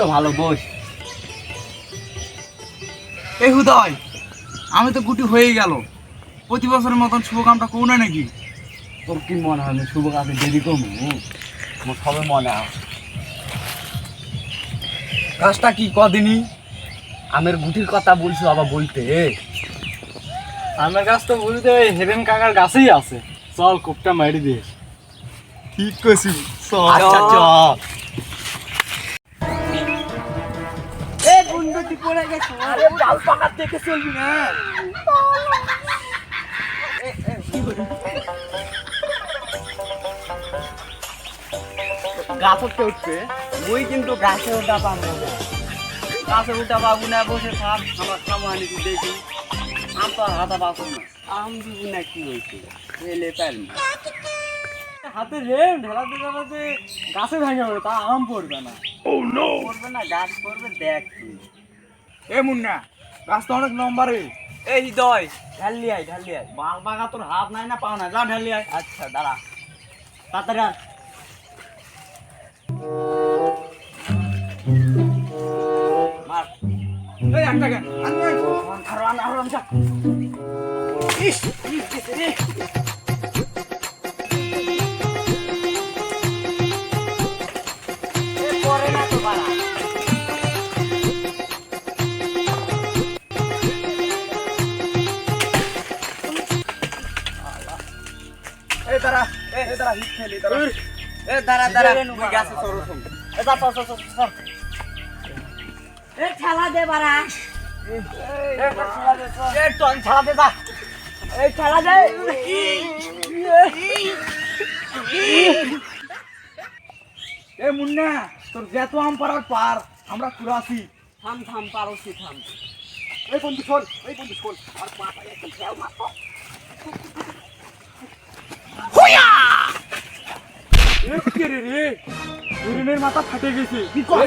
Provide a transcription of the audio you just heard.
তো ভালো বস। এই হুদয়, আমি তো গুটি হয়ে গেল, প্রতি বছরের মতন শুভ কামটা করো না নাকি? তোর কি মনে হয় আমি শুভ কাজে দেরি করবো? আমার সবে মনে হয় কাজটা কি কদিনই? আমের গুটির কথা বলছো আবার বলতে। আমের গাছ তো বুঝতে ওই হেরেন কাকার গাছেই আছে, চল কোপটা মারি দিয়ে। ঠিক কইছি, আচ্ছা চল। আরে ডাল পাকা দেখে চলবি না। গাছ উঠতে উঠছে, মুই কিন্তু গাছে উঠা পাবো না। গাছে উঠা পাবো না, বসে থাক, আমার খামানি দেখি। আম তো আর হাতা পাবো না। আম দিব না কি হয়েছে, এলে পারবি না। হাতে রেম ঢেলাতে ঢেলাতে গাছে ভেঙে পড়বে, তা আম পড়বে না। করবে না, গাছ করবে, দেখ তুই। এ মুন্না, গাছ তো অনেক লম্বা রে। এই হৃদয়, ঢাললি আয়, ঢাললি আয়। বাঘ বাঘা তোর হাত নাই না পাও না, যা ঢালি আয়। আচ্ছা দাঁড়া। তাড়াতাড়ি আয়। মার। এই একটা কেন আনবে? আরো আন, আরো আন, যা। ইস, ইস গেছে রে। এ পরে না তো বাড়া। এই দাঁড়া, এই দাঁড়া, হিট খেলি দাঁড়া। এ দাঁড়া দাঁড়া, তুই গাছে চড়ো শোন। এ যা, চল চল চল চল। এ ঠেলা দে বাড়া, এ টন ছাড়াতে যা। এই ঠেলা দে। এ মুন্না, তোর যত আম পাড়ার পার, আমরা কুড়াছি। থাম থাম পারছি থাম। এই বন্ধু শোন, এই বন্ধু শোন, আর পাটা একদম খেয়াল মার। এ কে রে রে? হরিণের মাথা ফাটে গেছে। কি করে?